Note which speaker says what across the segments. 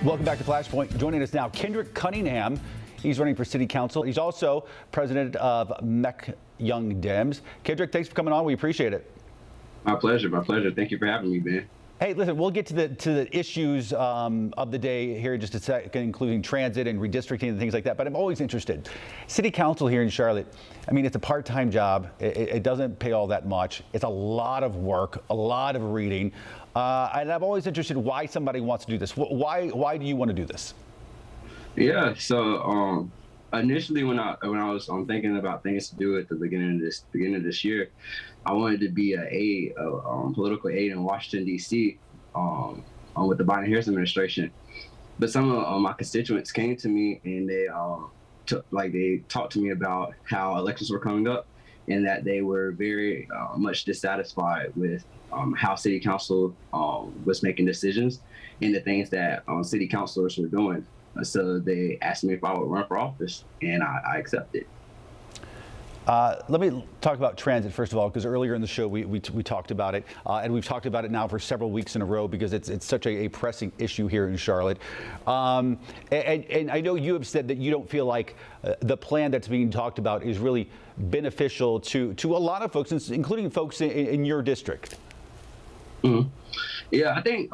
Speaker 1: Welcome back to Flashpoint. Joining us now, Kendrick Cunningham. He's running for city council. He's also president of MEC Young Dems. Kendrick, thanks for coming on. We appreciate it.
Speaker 2: My pleasure. My pleasure. Thank you for having me, man.
Speaker 1: Hey, listen, we'll get to the issues of the day here in just a second, including transit and redistricting and things like that. But I'm always interested. City council here in Charlotte, I mean, it's a part-time job. It doesn't pay all that much. It's a lot of work, a lot of reading. And I'm always interested why somebody wants to do this. Why do you want to do this?
Speaker 2: Yeah. So initially, when I was thinking about things to do at the beginning of this year, I wanted to be a political aide in Washington D.C. With the Biden-Harris administration. But some of my constituents came to me and they talked to me about how elections were coming up and that they were very much dissatisfied with how city council was making decisions and the things that city councilors were doing. So they asked me if I would run for office, and I accepted.
Speaker 1: Let me talk about transit first of all, because earlier in the show we talked about it, and we've talked about it now for several weeks in a row because it's such a pressing issue here in Charlotte. And I know you have said that you don't feel like the plan that's being talked about is really beneficial to a lot of folks, including folks in your district.
Speaker 2: Mm-hmm. Yeah, I think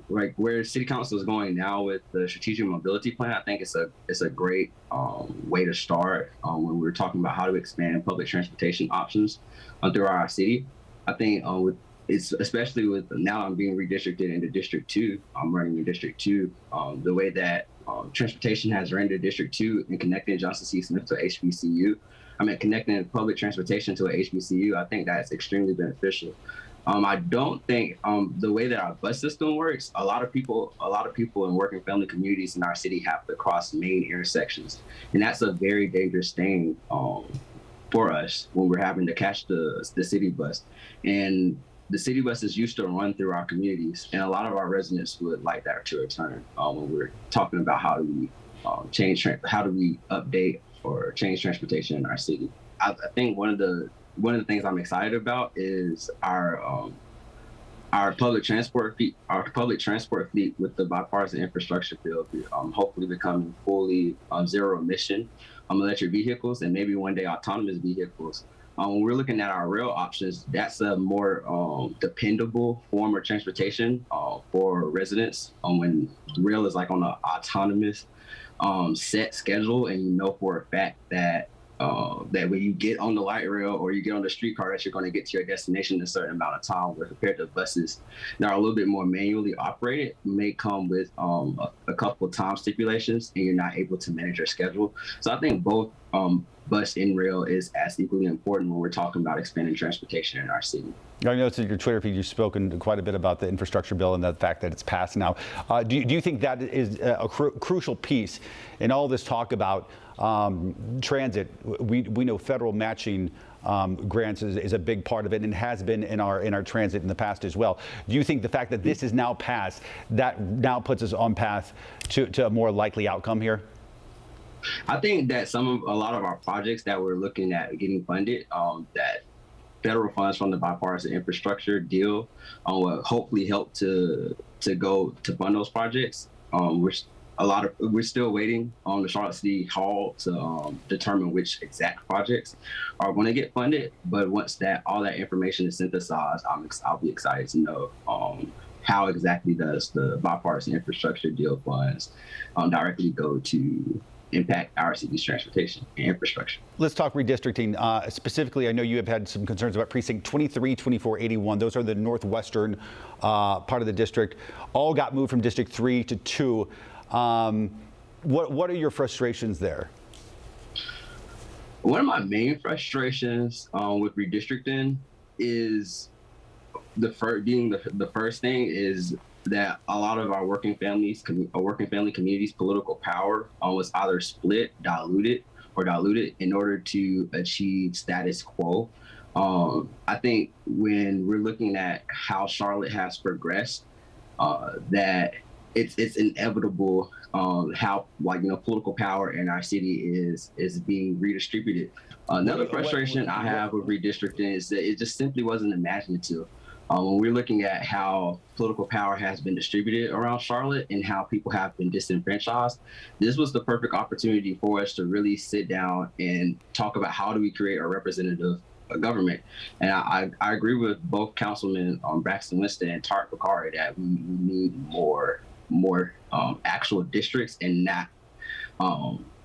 Speaker 2: like where city council is going now with the strategic mobility plan, I think it's a great way to start when we're talking about how to expand public transportation options throughout our city. I think it's especially with now I'm being redistricted into District 2. I'm running in District 2. The way that transportation has rendered District 2 and connecting Johnson C. Smith to HBCU, connecting public transportation to a HBCU, I think that's extremely beneficial. I don't think the way that our bus system works, a lot of people in working family communities in our city have to cross main intersections. And that's a very dangerous thing for us when we're having to catch the city bus. And the city buses used to run through our communities, and a lot of our residents would like that to return when we're talking about how do we update or change transportation in our city. I think one of the things I'm excited about is our public transport fleet. Our public transport fleet with the bipartisan infrastructure bill, hopefully becoming fully zero emission electric vehicles and maybe one day autonomous vehicles. When we're looking at our rail options, that's a more dependable form of transportation for residents. When rail is like on an autonomous set schedule, and you know for a fact that when you get on the light rail or you get on the streetcar that you're going to get to your destination in a certain amount of time, where compared to buses that are a little bit more manually operated, may come with a couple of time stipulations and you're not able to manage your schedule. So I think both bus and rail is as equally important when we're talking about expanding transportation in our city.
Speaker 1: I noticed in your Twitter feed you've spoken quite a bit about the infrastructure bill and the fact that it's passed now. Do you think that is a crucial piece in all this talk about transit? We know federal matching grants is a big part of it and has been in our transit in the past as well. Do you think the fact that this is now passed, that now puts us on path to a more likely outcome here?
Speaker 2: I think that a lot of our projects that we're looking at getting funded, that federal funds from the bipartisan infrastructure deal will hopefully help to fund those projects. We're still waiting on the Charlotte City Hall to determine which exact projects are going to get funded. But once all that information is synthesized, I'll be excited to know how exactly does the bipartisan infrastructure deal funds directly go to impact our city's transportation and infrastructure.
Speaker 1: Let's talk redistricting. Specifically, I know you have had some concerns about precinct 23, 24, 81. Those are the northwestern part of the district. All got moved from District 3 to 2. What are your frustrations there?
Speaker 2: One of my main frustrations with redistricting is the first thing is that a lot of our working family communities' political power was either split, diluted in order to achieve status quo. I think when we're looking at how Charlotte has progressed, that it's inevitable how political power in our city is being redistributed. Another frustration I have with redistricting is that it just simply wasn't imaginative. When we're looking at how political power has been distributed around Charlotte and how people have been disenfranchised, this was the perfect opportunity for us to really sit down and talk about how do we create a representative government. And I agree with both Councilmen Braxton Winston and Tariq Bakari that we need more actual districts and not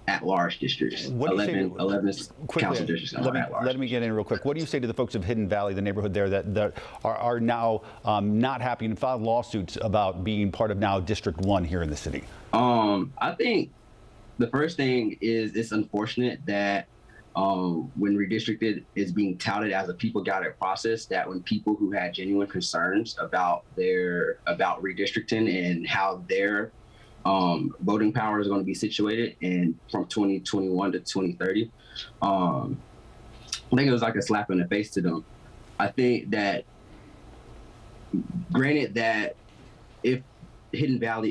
Speaker 2: at-large districts.
Speaker 1: What do you
Speaker 2: 11
Speaker 1: say,
Speaker 2: council districts and at-large.
Speaker 1: Let me get in real quick. What do you say to the folks of Hidden Valley, the neighborhood there that are now not happy and filed lawsuits about being part of now District 1 here in the city?
Speaker 2: I think the first thing is it's unfortunate that when redistricted is being touted as a people-guided process, that when people who had genuine concerns about redistricting and how their voting power is going to be situated and from 2021 to 2030, I think it was like a slap in the face to them. I think that, granted that if Hidden Valley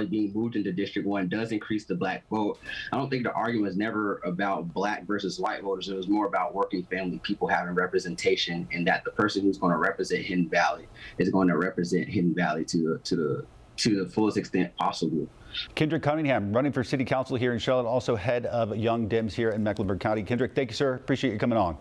Speaker 2: being moved into District 1 does increase the Black vote, I don't think the argument was never about Black versus white voters. It was more about working family people having representation, and that the person who's going to represent Hidden Valley is going to represent Hidden Valley to the fullest extent possible.
Speaker 1: Kendrick Cunningham, running for city council here in Charlotte, also head of Young Dems here in Mecklenburg County. Kendrick, thank you, sir. Appreciate you coming on.